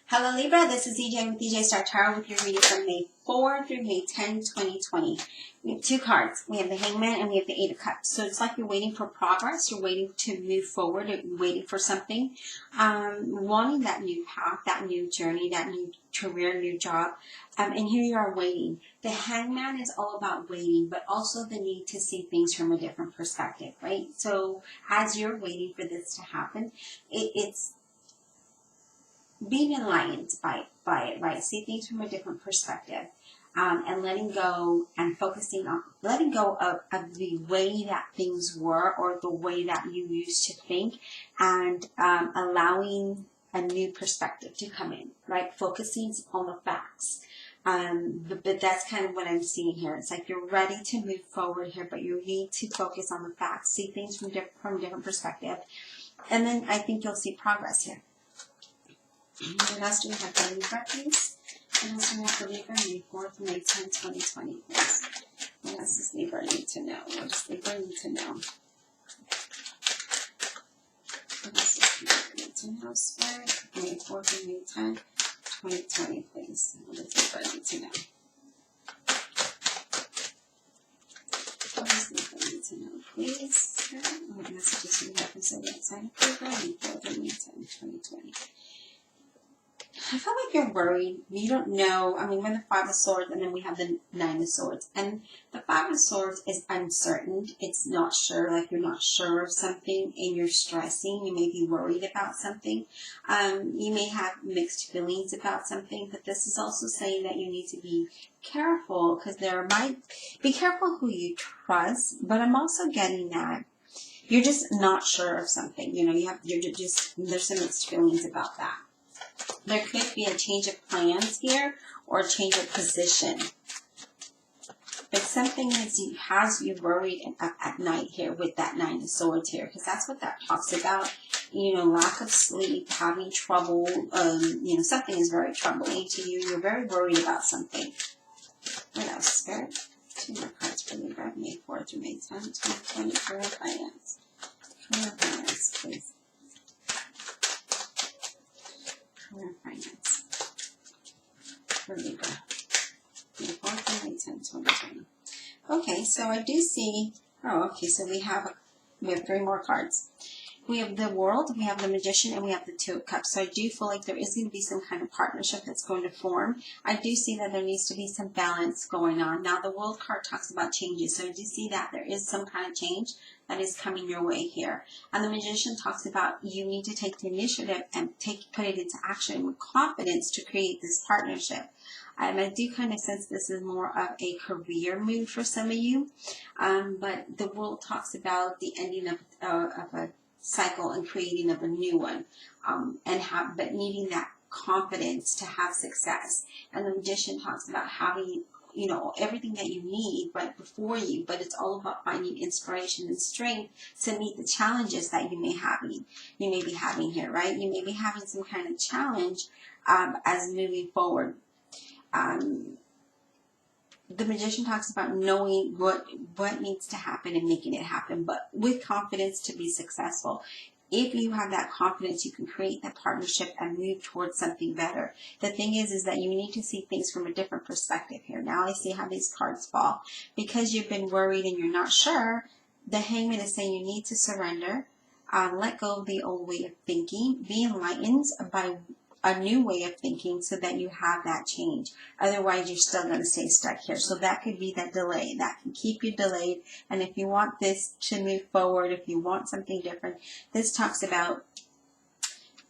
Hello Libra, this is EJ with EJ Star Tarot with your reading from May 4 through May 10, 2020. We have two cards. We have the Hangman and we have the Eight of Cups. So it's like you're waiting for progress, you're waiting to move forward, you're waiting for something, wanting that new path, that new journey, that new career, new job. And here you are waiting. The Hangman is all about waiting, but also the need to see things from a different perspective, right? So as you're waiting for this to happen, it's being enlightened by it, right? See things from a different perspective, and letting go and focusing on letting go of the way that things were or the way that you used to think, and allowing a new perspective to come in, right? Focusing on the facts. But that's kind of what I'm seeing here. It's like you're ready to move forward here, but you need to focus on the facts, see things from a different perspective, and then I think you'll see progress here. What else do we have for Libra, please? What else do we have for Libra? May 4th, May 10, 2020, please. What else does Libra need to know? What does Libra need to know? What else does Libra need to know, Spirit? May 4th and May 10, 2020, please. What does Libra need to know? What does Libra need to know, please? Spirit? What messages do we have for Zodiac sign of Libra? May 4th and May 10, 2020. I feel like you're worried. You don't know. I mean, we're the Five of Swords, and then we have the Nine of Swords. And the Five of Swords is uncertain. It's not sure, like you're not sure of something, and you're stressing. You may be worried about something. You may have mixed feelings about something, but this is also saying that you need to be careful, because be careful who you trust, but I'm also getting that you're just not sure of something. You know, there's some mixed feelings about that. There could be a change of plans here or a change of position. But something has you worried at night here with that Nine of Swords here, because that's what that talks about. You know, lack of sleep, having trouble. You know, something is very troubling to you. You're very worried about something. What else, Spirit? Two more cards for Libra, May 4th through May 10, 2020, career finance. Career finance, please. Career finance for Libra. May 4th and May 10, 2020. Okay, so I do see, so we have three more cards. We have the World, we have the Magician, and we have the Two of Cups. So I do feel like there is going to be some kind of partnership that's going to form. I do see that there needs to be some balance going on. Now, the World card talks about changes, so I do see that there is some kind of change that is coming your way here. And the Magician talks about you need to take the initiative and put it into action with confidence to create this partnership. And I do kind of sense this is more of a career move for some of you. But the World talks about the ending of a cycle and creating of a new one, but needing that confidence to have success. And the Magician talks about having, you know, everything that you need right before you, but it's all about finding inspiration and strength to meet the challenges that you may be having here, right? You may be having some kind of challenge as moving forward. The Magician talks about knowing what needs to happen and making it happen, but with confidence to be successful. If you have that confidence, you can create that partnership and move towards something better. The thing is that you need to see things from a different perspective here. Now I see how these cards fall. Because you've been worried and you're not sure, the Hangman is saying you need to surrender, let go of the old way of thinking, be enlightened by a new way of thinking so that you have that change. Otherwise, you're still going to stay stuck here. So that could be that delay. That can keep you delayed. And if you want this to move forward, if you want something different, this talks about,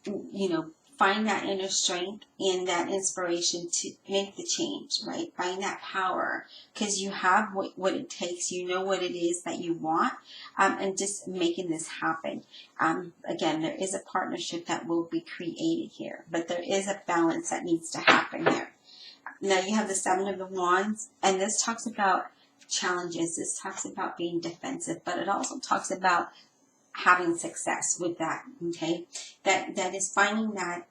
you know, find that inner strength and that inspiration to make the change, right? Find that power, because you have what it takes. You know what it is that you want, and just making this happen. Again, there is a partnership that will be created here, but there is a balance that needs to happen here. Now you have the Seven of Wands, and this talks about challenges. This talks about being defensive, but it also talks about having success with that, okay? That is finding that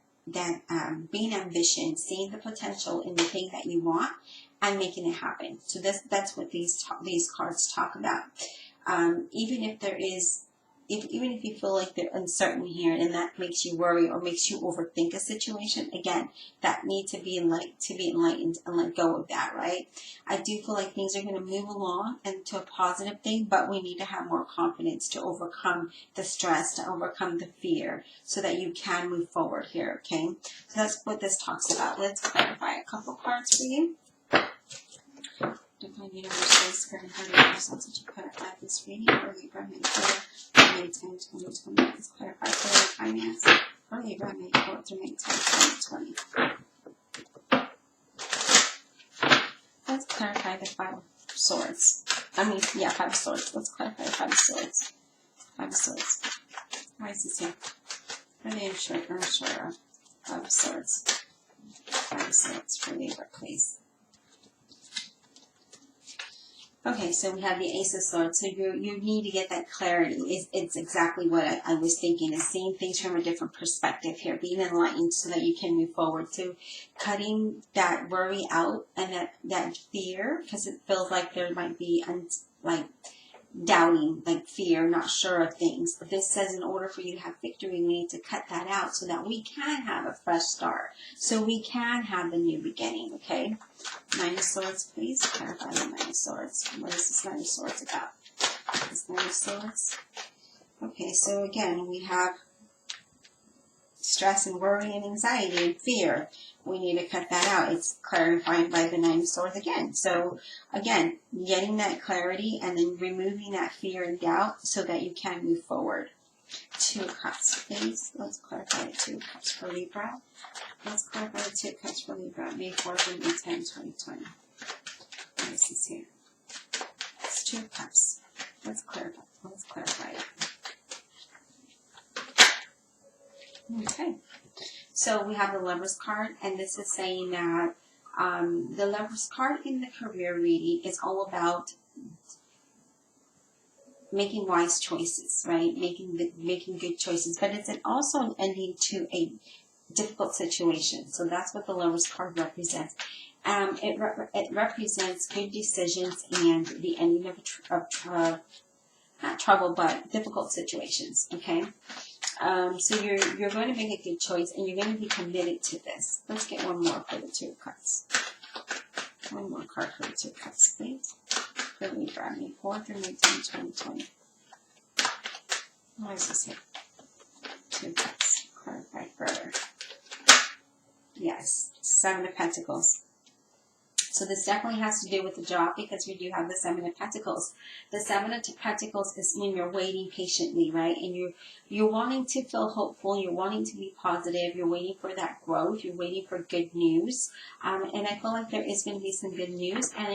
being ambitious, seeing the potential in the thing that you want, and making it happen. So that's what these cards talk about. Even if there is even if you feel like they're uncertain here and that makes you worry or makes you overthink a situation, again, that need to be enlightened and let go of that, right? I do feel like things are going to move along into a positive thing, but we need to have more confidence to overcome the stress, to overcome the fear, so that you can move forward here, okay? So that's what this talks about. Let's clarify a couple cards for you. Divine Universe, Spirit, and Heart Universe, to clarify this reading for Libra, May 4, May 10, 2020. Let's clarify for your finance for Libra, May 4 through May 10, 2020. Let's clarify the Five of Swords. Five of Swords. Let's clarify the Five of Swords. Five of Swords. Why is this here? For the insurer. Five of Swords. Five of Swords for Libra, please. Okay, so we have the Ace of Swords. So you need to get that clarity. It's exactly what I was thinking, is seeing things from a different perspective here, being enlightened so that you can move forward. So cutting that worry out and that fear, because it feels like there might be doubting, like fear, not sure of things. But this says in order for you to have victory, we need to cut that out so that we can have a fresh start. So we can have the new beginning, okay? Nine of Swords, please. Clarify the Nine of Swords. What is this Nine of Swords about? This Nine of Swords. Okay, so again, we have stress and worry and anxiety and fear. We need to cut that out. It's clarified by the Nine of Swords again. So again, getting that clarity and then removing that fear and doubt so that you can move forward. Two of Cups, please. Let's clarify the Two of Cups for Libra. Let's clarify the Two of Cups for Libra. May 4th and May 10, 2020. This is here. It's Two of Cups. Let's clarify it. Okay. So we have the Lover's card, and this is saying that the Lover's card in the career reading is all about making wise choices, right? Making good choices, but it's also an ending to a difficult situation. So that's what the Lover's card represents. It represents good decisions and the ending of not trouble, but difficult situations. Okay. So you're going to make a good choice, and you're going to be committed to this. Let's get one more for the Two of Cups. One more card for the Two of Cups, please. For Libra, May 4th through May 10, 2020. What is this here? Two of Cups. Clarify further. Yes, Seven of Pentacles. So this definitely has to do with the job, because we do have the Seven of Pentacles. The Seven of Pentacles is when you're waiting patiently, right? And you're wanting to feel hopeful. You're wanting to be positive. You're waiting for that growth. You're waiting for good news. And I feel like there is going to be some good news. And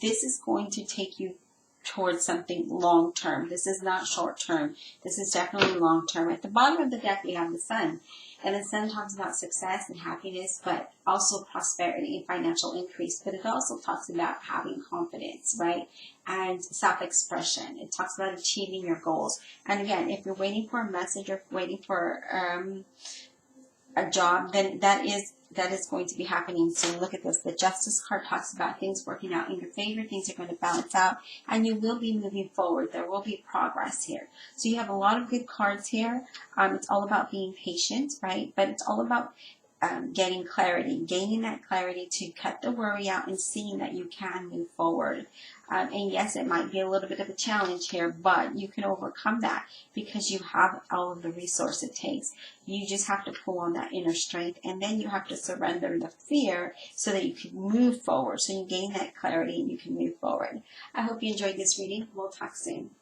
this is going to take you towards something long term. This is not short term. This is definitely long term. At the bottom of the deck, we have the Sun. And the Sun talks about success and happiness, but also prosperity and financial increase. But it also talks about having confidence, right? And self-expression. It talks about achieving your goals. And again, if you're waiting for a message or waiting for a job, then that is going to be happening soon. Look at this. The Justice card talks about things working out in your favor. Things are going to balance out, and you will be moving forward. There will be progress here. So you have a lot of good cards here. It's all about being patient, right? But it's all about getting clarity, gaining that clarity to cut the worry out and seeing that you can move forward. And yes, it might be a little bit of a challenge here, but you can overcome that because you have all of the resource it takes. You just have to pull on that inner strength, and then you have to surrender the fear so that you can move forward. So you gain that clarity and you can move forward. I hope you enjoyed this reading. We'll talk soon.